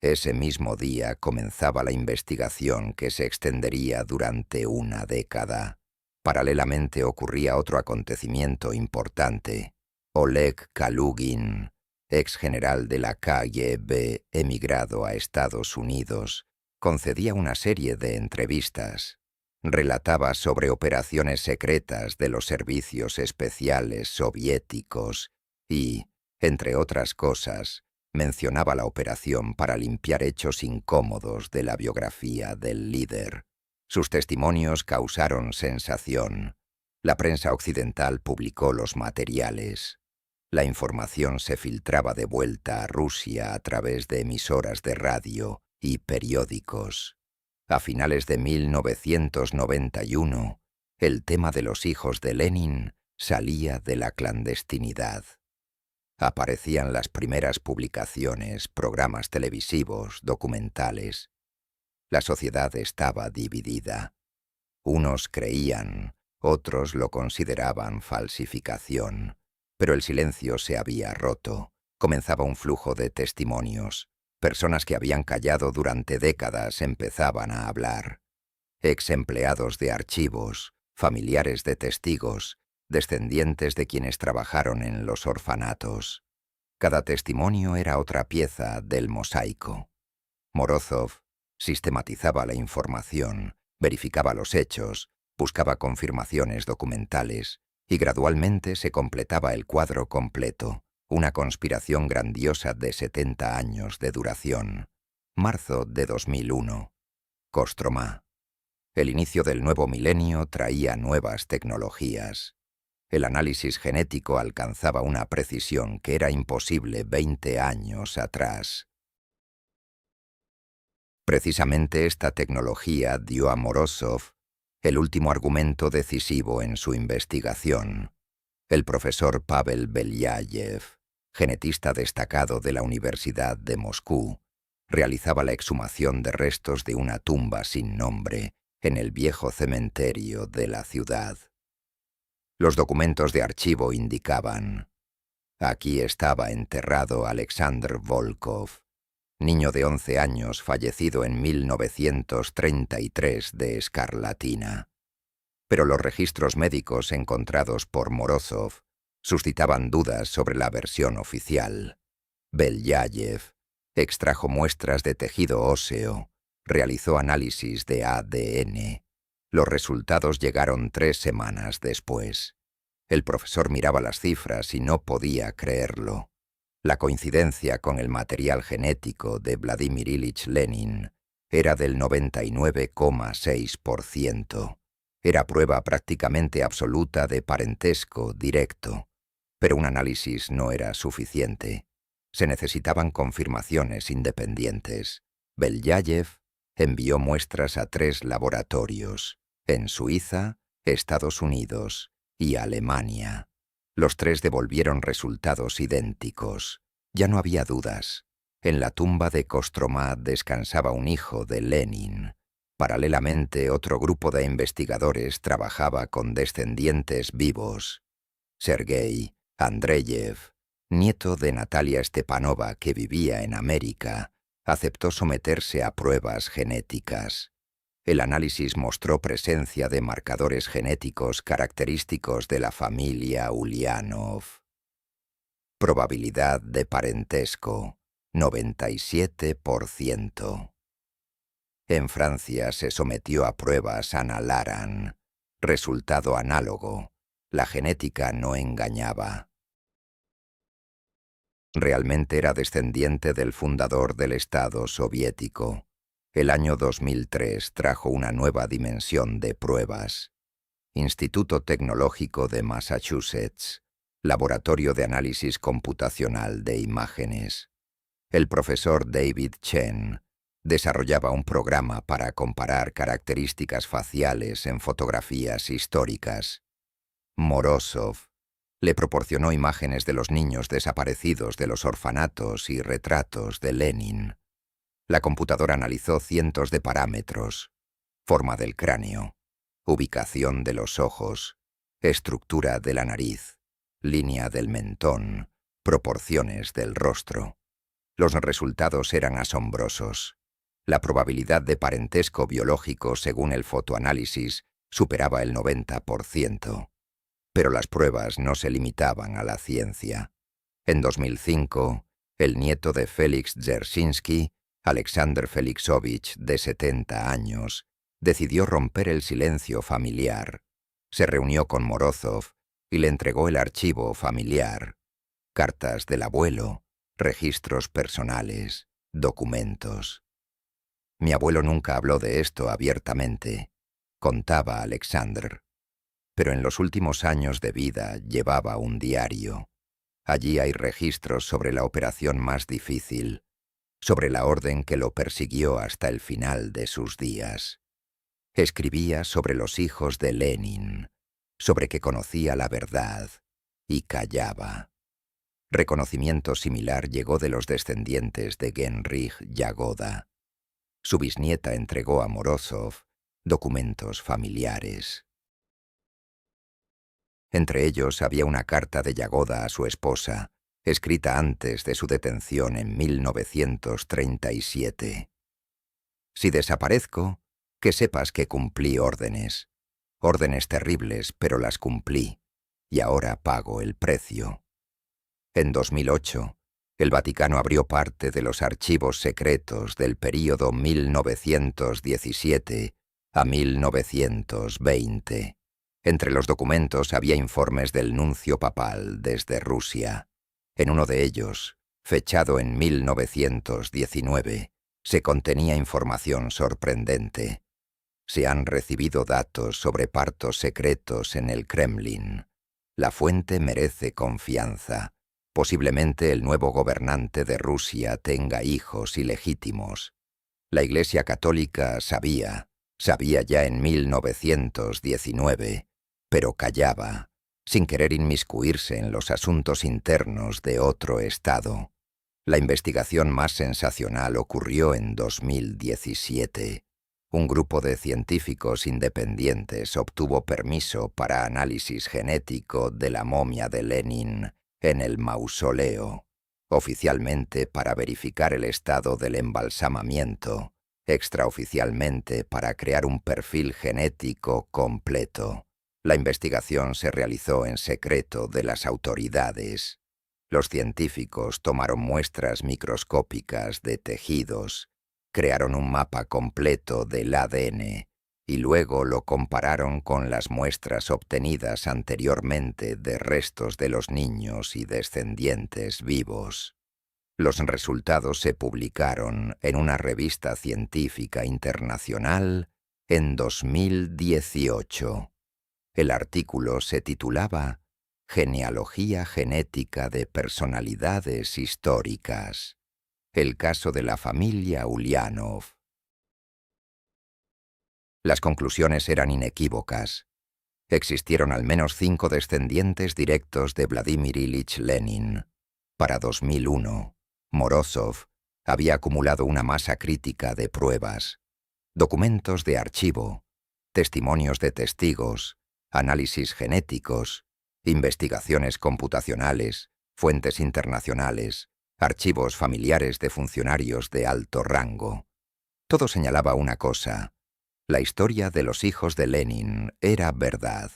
Ese mismo día comenzaba la investigación que se extendería durante una década. Paralelamente ocurría otro acontecimiento importante. Oleg Kalugin, ex general de la KGB emigrado a Estados Unidos, concedía una serie de entrevistas. Relataba sobre operaciones secretas de los servicios especiales soviéticos y, entre otras cosas, mencionaba la operación para limpiar hechos incómodos de la biografía del líder. Sus testimonios causaron sensación. La prensa occidental publicó los materiales. La información se filtraba de vuelta a Rusia a través de emisoras de radio y periódicos. A finales de 1991, el tema de los hijos de Lenin salía de la clandestinidad. Aparecían las primeras publicaciones, programas televisivos, documentales. La sociedad estaba dividida. Unos creían, otros lo consideraban falsificación. Pero el silencio se había roto. Comenzaba un flujo de testimonios. Personas que habían callado durante décadas empezaban a hablar. Ex empleados de archivos, familiares de testigos, descendientes de quienes trabajaron en los orfanatos. Cada testimonio era otra pieza del mosaico. Morozov sistematizaba la información, verificaba los hechos, buscaba confirmaciones documentales y gradualmente se completaba el cuadro completo, una conspiración grandiosa de 70 años de duración. Marzo de 2001. Kostromá. El inicio del nuevo milenio traía nuevas tecnologías. El análisis genético alcanzaba una precisión que era imposible 20 años atrás. Precisamente esta tecnología dio a Morozov el último argumento decisivo en su investigación. El profesor Pavel Belyayev, genetista destacado de la Universidad de Moscú, realizaba la exhumación de restos de una tumba sin nombre en el viejo cementerio de la ciudad. Los documentos de archivo indicaban: aquí estaba enterrado Alexander Volkov, niño de 11 años fallecido en 1933 de escarlatina. Pero los registros médicos encontrados por Morozov suscitaban dudas sobre la versión oficial. Belyayev extrajo muestras de tejido óseo, realizó análisis de ADN. Los resultados llegaron 3 semanas después. El profesor miraba las cifras y no podía creerlo. La coincidencia con el material genético de Vladimir Ilich Lenin era del 99,6%. Era prueba prácticamente absoluta de parentesco directo, pero un análisis no era suficiente. Se necesitaban confirmaciones independientes. Belyayev envió muestras a 3 laboratorios, en Suiza, Estados Unidos y Alemania. Los 3 devolvieron resultados idénticos. Ya no había dudas. En la tumba de Kostromá descansaba un hijo de Lenin. Paralelamente, otro grupo de investigadores trabajaba con descendientes vivos. Sergei Andreyev, nieto de Natalia Stepanova que vivía en América, aceptó someterse a pruebas genéticas. El análisis mostró presencia de marcadores genéticos característicos de la familia Ulyanov. Probabilidad de parentesco, 97%. En Francia se sometió a pruebas Anna Laran. Resultado análogo. La genética no engañaba. Realmente era descendiente del fundador del Estado soviético. El año 2003 trajo una nueva dimensión de pruebas. Instituto Tecnológico de Massachusetts. Laboratorio de Análisis Computacional de Imágenes. El profesor David Chen, Desarrollaba un programa para comparar características faciales en fotografías históricas. Morozov le proporcionó imágenes de los niños desaparecidos de los orfanatos y retratos de Lenin. La computadora analizó cientos de parámetros: forma del cráneo, ubicación de los ojos, estructura de la nariz, línea del mentón, proporciones del rostro. Los resultados eran asombrosos. La probabilidad de parentesco biológico según el fotoanálisis superaba el 90%. Pero las pruebas no se limitaban a la ciencia. En 2005, el nieto de Félix Dzerzhinsky, Alexander Felixovich, de 70 años, decidió romper el silencio familiar. Se reunió con Morozov y le entregó el archivo familiar: cartas del abuelo, registros personales, documentos. Mi abuelo nunca habló de esto abiertamente, contaba Alexander, pero en los últimos años de vida llevaba un diario. Allí hay registros sobre la operación más difícil, sobre la orden que lo persiguió hasta el final de sus días. Escribía sobre los hijos de Lenin, sobre que conocía la verdad y callaba. Reconocimiento similar llegó de los descendientes de Genrikh Yagoda. Su bisnieta entregó a Morozov documentos familiares. Entre ellos había una carta de Yagoda a su esposa, escrita antes de su detención en 1937. Si desaparezco, que sepas que cumplí órdenes. Órdenes terribles, pero las cumplí, y ahora pago el precio. En 2008, el Vaticano abrió parte de los archivos secretos del período 1917 a 1920. Entre los documentos había informes del nuncio papal desde Rusia. En uno de ellos, fechado en 1919, se contenía información sorprendente. Se han recibido datos sobre partos secretos en el Kremlin. La fuente merece confianza. Posiblemente el nuevo gobernante de Rusia tenga hijos ilegítimos. La Iglesia Católica sabía ya en 1919, pero callaba, sin querer inmiscuirse en los asuntos internos de otro Estado. La investigación más sensacional ocurrió en 2017. Un grupo de científicos independientes obtuvo permiso para análisis genético de la momia de Lenin en el mausoleo, oficialmente para verificar el estado del embalsamamiento, extraoficialmente para crear un perfil genético completo. La investigación se realizó en secreto de las autoridades. Los científicos tomaron muestras microscópicas de tejidos, crearon un mapa completo del ADN y luego lo compararon con las muestras obtenidas anteriormente de restos de los niños y descendientes vivos. Los resultados se publicaron en una revista científica internacional en 2018. El artículo se titulaba «Genealogía genética de personalidades históricas. El caso de la familia Ulyanov». Las conclusiones eran inequívocas. Existieron al menos 5 descendientes directos de Vladimir Ilich Lenin. Para 2001, Morozov había acumulado una masa crítica de pruebas, documentos de archivo, testimonios de testigos, análisis genéticos, investigaciones computacionales, fuentes internacionales, archivos familiares de funcionarios de alto rango. Todo señalaba una cosa: la historia de los hijos de Lenin era verdad.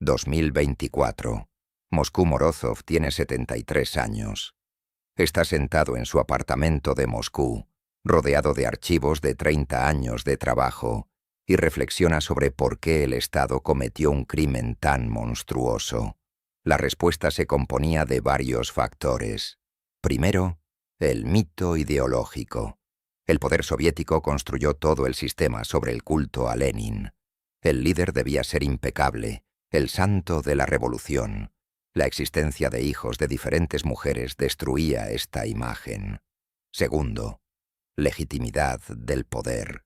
2024. Moscú. Morozov tiene 73 años. Está sentado en su apartamento de Moscú, rodeado de archivos de 30 años de trabajo, y reflexiona sobre por qué el Estado cometió un crimen tan monstruoso. La respuesta se componía de varios factores. Primero, el mito ideológico. El poder soviético construyó todo el sistema sobre el culto a Lenin. El líder debía ser impecable, el santo de la revolución. La existencia de hijos de diferentes mujeres destruía esta imagen. Segundo, legitimidad del poder.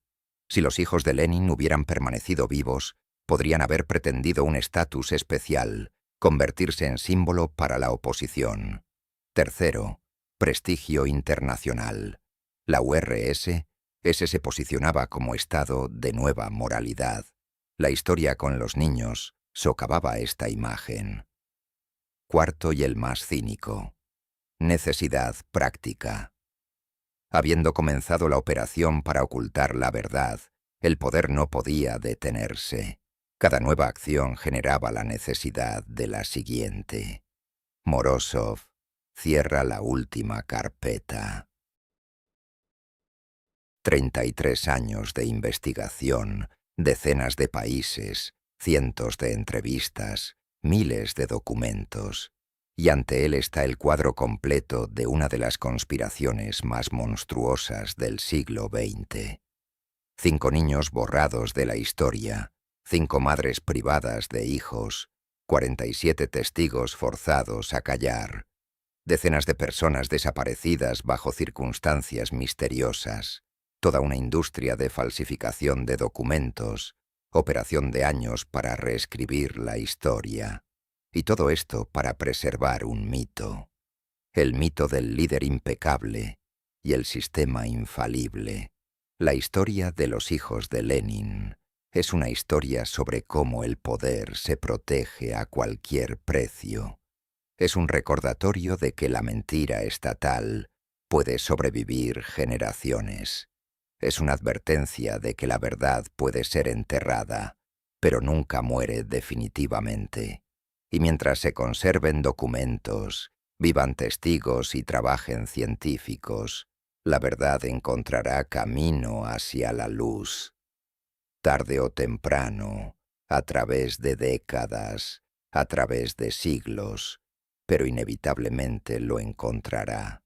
Si los hijos de Lenin hubieran permanecido vivos, podrían haber pretendido un estatus especial, convertirse en símbolo para la oposición. Tercero, prestigio internacional. La URSS se posicionaba como estado de nueva moralidad. La historia con los niños socavaba esta imagen. Cuarto y el más cínico. Necesidad práctica. Habiendo comenzado la operación para ocultar la verdad, el poder no podía detenerse. Cada nueva acción generaba la necesidad de la siguiente. Morozov cierra la última carpeta. 33 años de investigación, decenas de países, cientos de entrevistas, miles de documentos. Y ante él está el cuadro completo de una de las conspiraciones más monstruosas del siglo XX. 5 niños borrados de la historia, 5 madres privadas de hijos, 47 testigos forzados a callar, decenas de personas desaparecidas bajo circunstancias misteriosas, toda una industria de falsificación de documentos, operación de años para reescribir la historia. Y todo esto para preservar un mito, el mito del líder impecable y el sistema infalible. La historia de los hijos de Lenin es una historia sobre cómo el poder se protege a cualquier precio. Es un recordatorio de que la mentira estatal puede sobrevivir generaciones. Es una advertencia de que la verdad puede ser enterrada, pero nunca muere definitivamente. Y mientras se conserven documentos, vivan testigos y trabajen científicos, la verdad encontrará camino hacia la luz. Tarde o temprano, a través de décadas, a través de siglos, pero inevitablemente lo encontrará.